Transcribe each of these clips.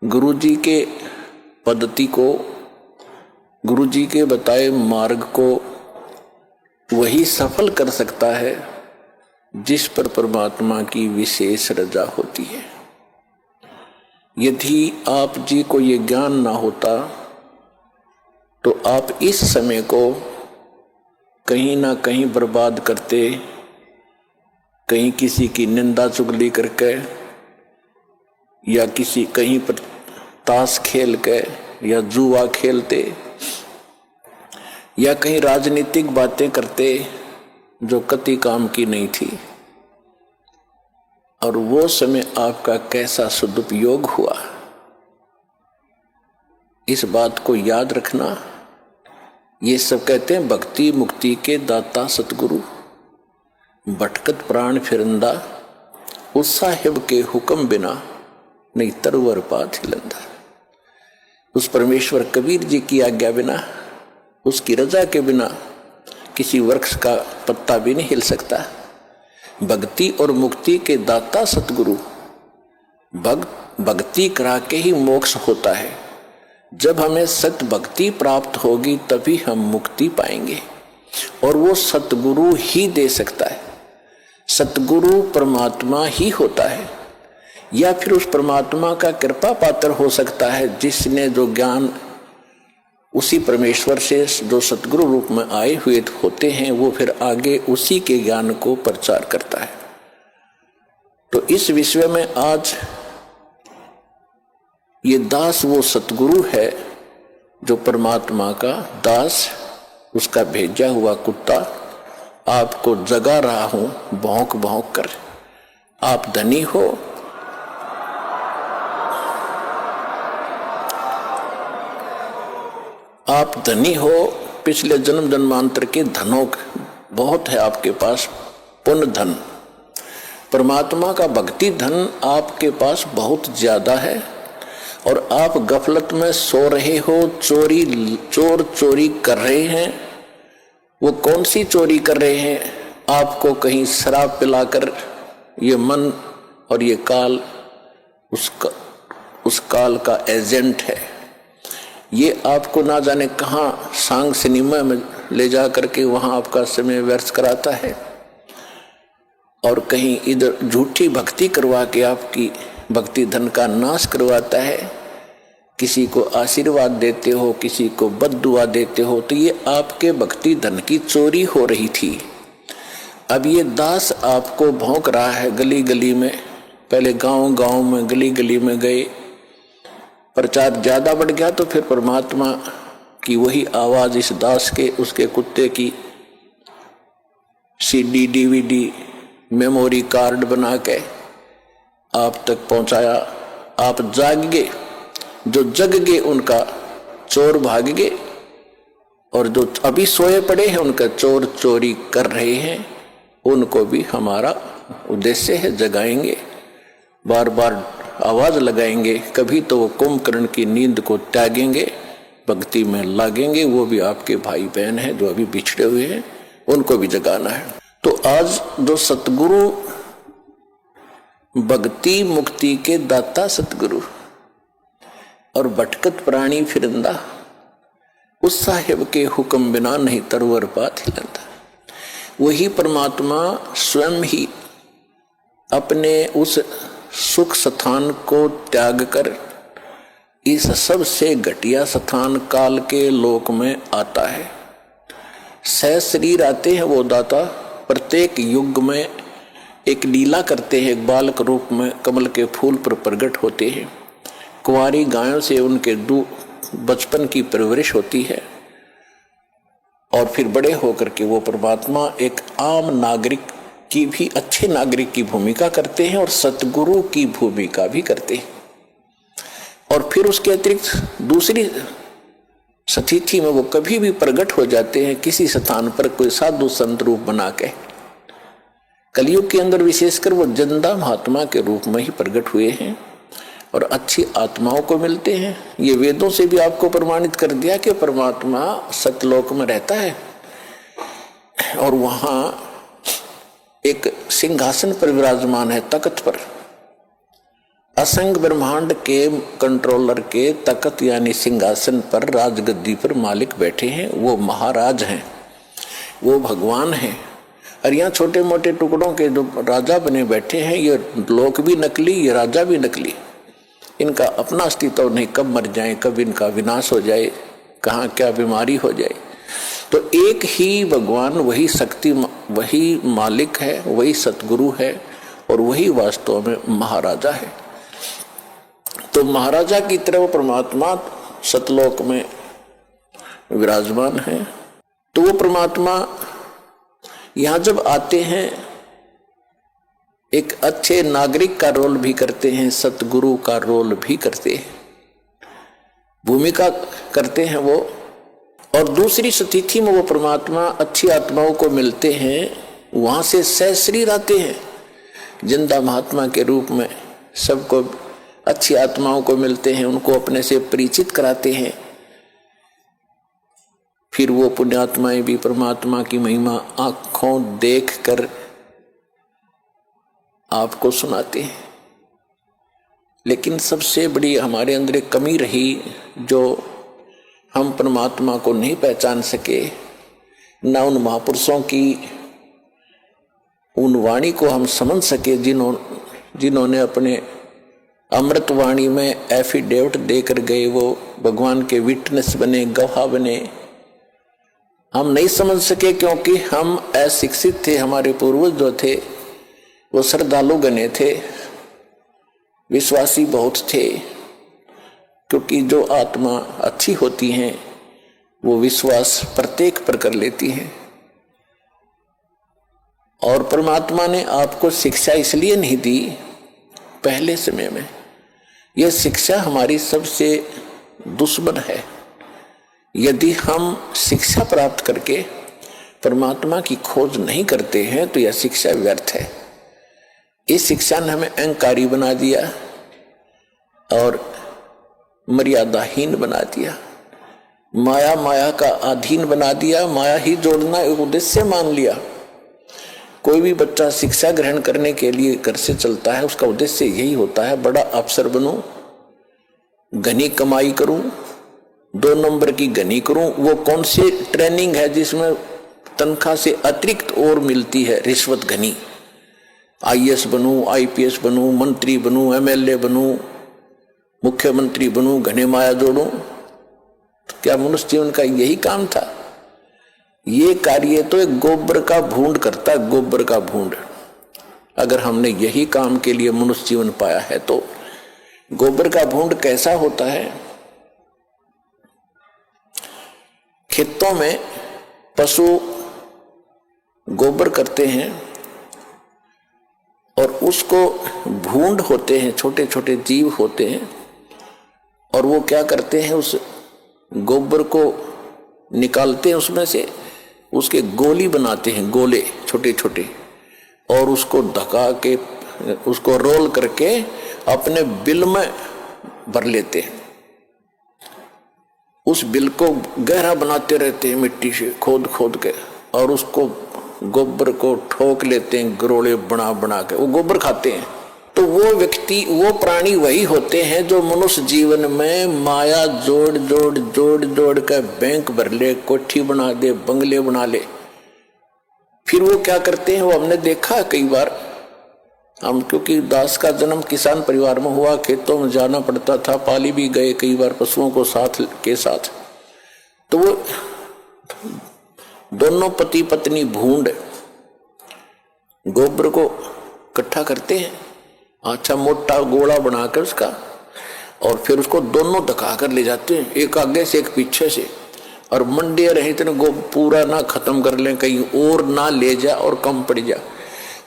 गुरुजी के पद्धति को, गुरुजी के बताए मार्ग को वही सफल कर सकता है जिस पर परमात्मा की विशेष रजा होती है। यदि आप जी को ये ज्ञान ना होता तो आप इस समय को कहीं ना कहीं बर्बाद करते, कहीं किसी की निंदा चुगली करके या किसी कहीं पर ताश खेल के या जुआ खेलते या कहीं राजनीतिक बातें करते जो कति काम की नहीं थी। और वो समय आपका कैसा सदुपयोग हुआ, इस बात को याद रखना। ये सब कहते हैं भक्ति मुक्ति के दाता सतगुरु, भटकत प्राण फिरंदा, उस साहिब के हुक्म बिना नहीं तरवर पात हिलंदा। उस परमेश्वर कबीर जी की आज्ञा बिना, उसकी रजा के बिना किसी वृक्ष का पत्ता भी नहीं हिल सकता। भक्ति और मुक्ति के दाता सतगुरु, भक्ति करा के ही मोक्ष होता है। जब हमें सत भक्ति प्राप्त होगी तभी हम मुक्ति पाएंगे, और वो सतगुरु ही दे सकता है। सतगुरु परमात्मा ही होता है, या फिर उस परमात्मा का कृपा पात्र हो सकता है जिसने जो ज्ञान उसी परमेश्वर से जो सतगुरु रूप में आए हुए होते हैं, वो फिर आगे उसी के ज्ञान को प्रचार करता है। तो इस विषय में आज ये दास वो सतगुरु है जो परमात्मा का दास, उसका भेजा हुआ कुत्ता आपको जगा रहा हूं भौंक भौंक कर। आप धनी हो, आप धनी हो, पिछले जन्म जन्मांतर के धनों बहुत है आपके पास, पुण्य धन। परमात्मा का भक्ति धन आपके पास बहुत ज्यादा है, और आप गफलत में सो रहे हो, चोर चोरी कर रहे हैं। वो कौन सी चोरी कर रहे हैं? आपको कहीं शराब पिलाकर ये मन और ये काल उस काल का एजेंट है। ये आपको ना जाने कहाँ सांग सिनेमा में ले जा करके वहां आपका समय व्यर्थ कराता है, और कहीं इधर झूठी भक्ति करवा के आपकी भक्ति धन का नाश करवाता है। किसी को आशीर्वाद देते हो, किसी को बद्दुआ देते हो, तो ये आपके भक्ति धन की चोरी हो रही थी। अब ये दास आपको भौंक रहा है गली गली में। पहले गांव गांव में गली गली में गए, प्रचार ज्यादा बढ़ गया तो फिर परमात्मा की वही आवाज इस दास के, उसके कुत्ते की सीडी डीवीडी मेमोरी कार्ड बना के आप तक पहुंचाया। आप जाग गए, जो जग गए उनका चोर भाग गए, और जो अभी सोए पड़े हैं उनका चोर चोरी कर रहे हैं, उनको भी हमारा उद्देश्य है जगाएंगे, बार बार आवाज लगाएंगे। कभी तो वो कुंभकर्ण की नींद को त्यागेंगे, भक्ति में लागेंगे। वो भी आपके भाई बहन हैं जो अभी बिछड़े हुए हैं, उनको भी जगाना है। तो आज जो सतगुरु, भक्ति मुक्ति के दाता सतगुरु और भटकत प्राणी फिरंदा, उस साहिब के हुक्म बिना नहीं तरवर पात हिलंदा। वही परमात्मा स्वयं ही अपने उस सुख स्थान को त्याग कर इस सबसे घटिया स्थान काल के लोक में आता है। सह शरीर आते हैं वो दाता, प्रत्येक युग में एक लीला करते हैं, एक बालक रूप में कमल के फूल पर प्रकट होते हैं। कुंवारी गायों से उनके बचपन की परवरिश होती है, और फिर बड़े होकर के वो परमात्मा एक आम नागरिक की भी, अच्छे नागरिक की भूमिका करते हैं और सतगुरु की भूमिका भी करते हैं। और फिर उसके अतिरिक्त दूसरी स्थिति में वो कभी भी प्रकट हो जाते हैं किसी स्थान पर, कोई साधु संत रूप बना के। कलयुग के अंदर विशेषकर वो जिंदा महात्मा के रूप में ही प्रकट हुए हैं और अच्छी आत्माओं को मिलते हैं। ये वेदों से भी आपको प्रमाणित कर दिया कि परमात्मा सतलोक में रहता है, और वहां एक सिंहासन पर विराजमान है, तख्त पर। असंग ब्रह्मांड के कंट्रोलर के तख्त यानी सिंहासन पर राजगद्दी पर मालिक बैठे हैं, वो महाराज हैं, वो भगवान हैं। और यहाँ छोटे मोटे टुकड़ों के जो राजा बने बैठे हैं, ये लोक भी नकली, ये राजा भी नकली। इनका अपना अस्तित्व नहीं, कब मर जाए, कब इनका विनाश हो जाए, कहाँ क्या बीमारी हो जाए। तो एक ही भगवान, वही शक्ति, वही मालिक है, वही सतगुरु है और वही वास्तव में महाराजा है। तो महाराजा की तरह परमात्मा सतलोक में विराजमान है। तो वो परमात्मा यहां जब आते हैं, एक अच्छे नागरिक का रोल भी करते हैं, सतगुरु का रोल भी करते हैं, भूमिका करते हैं वो। और दूसरी स्थिति में वो परमात्मा अच्छी आत्माओं को मिलते हैं, वहां से सहशरीर आते हैं जिंदा महात्मा के रूप में, सबको अच्छी आत्माओं को मिलते हैं, उनको अपने से परिचित कराते हैं। फिर वो पुण्यात्माएं भी परमात्मा की महिमा आंखों देखकर आपको सुनाते हैं। लेकिन सबसे बड़ी हमारे अंदर एक कमी रही, जो हम परमात्मा को नहीं पहचान सके, ना उन महापुरुषों की उन वाणी को हम समझ सके जिन्होंने अपने अमृत वाणी में एफिडेविट देकर गए, वो भगवान के विटनेस बने, गवाह बने। हम नहीं समझ सके क्योंकि हम अशिक्षित थे। हमारे पूर्वज जो थे वो श्रद्धालु गणे थे, विश्वासी बहुत थे, क्योंकि जो आत्मा अच्छी होती हैं वो विश्वास प्रत्येक पर कर लेती हैं। और परमात्मा ने आपको शिक्षा इसलिए नहीं दी पहले समय में, यह शिक्षा हमारी सबसे दुश्मन है। यदि हम शिक्षा प्राप्त करके परमात्मा की खोज नहीं करते हैं तो यह शिक्षा व्यर्थ है। इस शिक्षा ने हमें अहंकारी बना दिया और मर्यादाहीन बना दिया, माया का अधीन बना दिया, माया ही जोड़ना एक उद्देश्य मान लिया। कोई भी बच्चा शिक्षा ग्रहण करने के लिए घर से चलता है, उसका उद्देश्य यही होता है, बड़ा अफसर बनूं, घनी कमाई करूं, 2 नंबर की घनी करूं। वो कौन सी ट्रेनिंग है जिसमें तनख्वाह से अतिरिक्त और मिलती है, रिश्वत घनी। आईएएस बनूं, आईपीएस बनूं, मंत्री बनूं, एमएलए बनूं, मुख्यमंत्री बनूं, घने माया जोड़ूं। तो क्या मनुष्य जीवन का यही काम था? ये कार्य तो एक गोबर का भूंड करता है, गोबर का भूंड। अगर हमने यही काम के लिए मनुष्य जीवन पाया है तो गोबर का भूंड कैसा होता है? खेतों में पशु गोबर करते हैं और उसको भूंड होते हैं, छोटे छोटे जीव होते हैं, और वो क्या करते हैं, उस गोबर को निकालते हैं, उसमें से उसके गोली बनाते हैं, गोले छोटे छोटे, और उसको ढका के उसको रोल करके अपने बिल में भर लेते हैं। उस बिल को गहरा बनाते रहते हैं मिट्टी से खोद खोद के, और उसको गोबर को ठोक लेते हैं, गरोले बना बना के वो गोबर खाते हैं। तो वो व्यक्ति, वो प्राणी वही होते हैं जो मनुष्य जीवन में माया जोड़ जोड़ जोड़ जोड़ कर बैंक भर ले, कोठी बना दे, बंगले बना ले। फिर वो क्या करते हैं, वो हमने देखा कई बार। हम क्योंकि दास का जन्म किसान परिवार में हुआ, खेतों में जाना पड़ता था, पाली भी गए कई बार पशुओं को साथ के साथ। तो वो दोनों पति पत्नी भूंड गोबर को इकट्ठा करते हैं, अच्छा मोटा गोला बनाकर उसका, और फिर उसको दोनों धका कर ले जाते हैं, एक आगे से एक पीछे से, और मंडे रहे इतने पूरा ना खत्म कर लें, कहीं और ना ले जा और कम पड़ जा।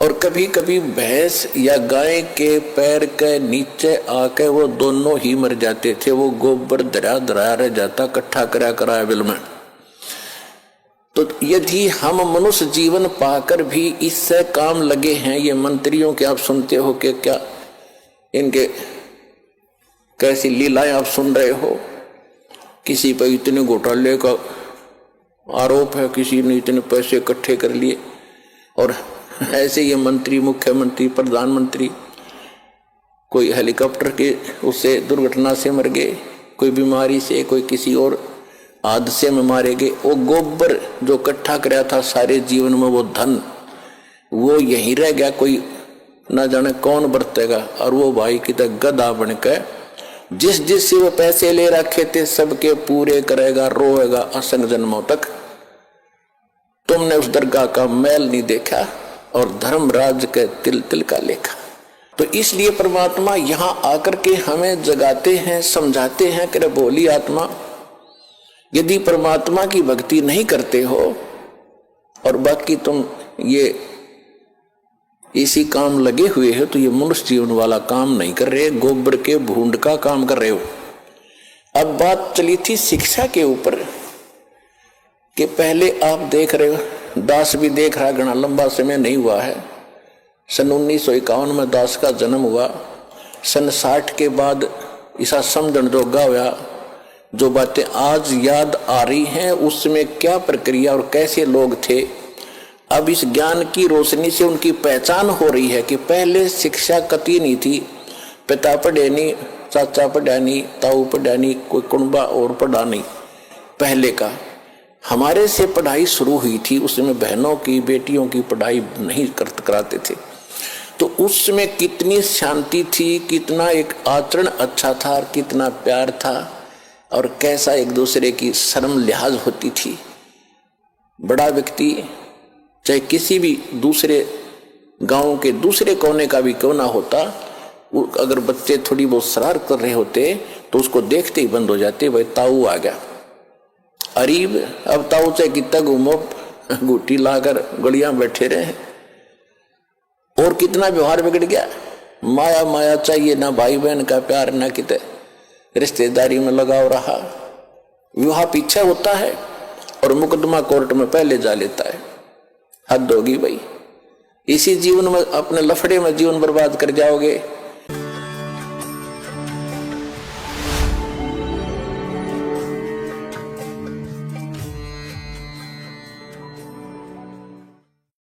और कभी कभी भैंस या गाय के पैर के नीचे आके वो दोनों ही मर जाते थे, वो गोबर दरा दरा रह जाता, इकट्ठा करा करा बिल में। तो यदि हम मनुष्य जीवन पाकर भी इससे काम लगे हैं, ये मंत्रियों के आप सुनते हो कि क्या इनके कैसी लीलाएं आप सुन रहे हो, किसी पर इतने घोटाले का आरोप है, किसी ने इतने पैसे इकट्ठे कर लिए, और ऐसे ये मंत्री, मुख्यमंत्री, प्रधानमंत्री कोई हेलीकॉप्टर के उससे दुर्घटना से मर गए, कोई बीमारी से, कोई किसी और हादसे में मारे गए। वो गोबर जो इकट्ठा कराया था सारे जीवन में, वो धन वो यहीं रह गया, कोई ना जाने कौन बरतेगा। और वो भाई की तरह गधा बनकर जिस जिस से वो पैसे ले रखे थे सबके पूरे करेगा, रोएगा असंग जन्मों तक। तुमने उस दरगाह का मैल नहीं देखा और धर्मराज के तिल तिल का लेखा। तो इसलिए परमात्मा यहां आकर के हमें जगाते हैं, समझाते हैं कि बोली आत्मा, यदि परमात्मा की भक्ति नहीं करते हो और बाकी तुम ये इसी काम लगे हुए हो तो ये मनुष्य जीवन वाला काम नहीं कर रहे, गोबर के भूंड का काम कर रहे हो। अब बात चली थी शिक्षा के ऊपर कि पहले आप देख रहे हो, दास भी देख रहा, घना लंबा समय नहीं हुआ है। सन 1951 में दास का जन्म हुआ। सन 60 के बाद ऐसा समझण जोगा हुआ, जो बातें आज याद आ रही हैं उसमें क्या प्रक्रिया और कैसे लोग थे। अब इस ज्ञान की रोशनी से उनकी पहचान हो रही है कि पहले शिक्षा कती नहीं थी, पिता पढ़े नहीं, चाचा पढ़ा नहीं, ताऊ पढ़ा नहीं, कोई कुंबा और पढ़ा नहीं। पहले का हमारे से पढ़ाई शुरू हुई थी, उसमें बहनों की बेटियों की पढ़ाई नहीं कराते थे। तो उसमें कितनी शांति थी, कितना एक आचरण अच्छा था, कितना प्यार था और कैसा एक दूसरे की शर्म लिहाज होती थी। बड़ा व्यक्ति चाहे किसी भी दूसरे गांव के दूसरे कोने का भी क्यों ना होता, अगर बच्चे थोड़ी बहुत शरारत कर रहे होते तो उसको देखते ही बंद हो जाते, भाई ताऊ आ गया। अरीब अब ताऊ चाहे कितना घूमो, गुटी लाकर गलियां बैठे रहे। और कितना व्यवहार बिगड़ गया, माया माया चाहिए, ना भाई बहन का प्यार, ना कितने रिश्तेदारी में लगाव रहा। विवाह पीछे होता है और मुकदमा कोर्ट में पहले जा लेता है। हद होगी भाई, इसी जीवन में अपने लफड़े में जीवन बर्बाद कर जाओगे।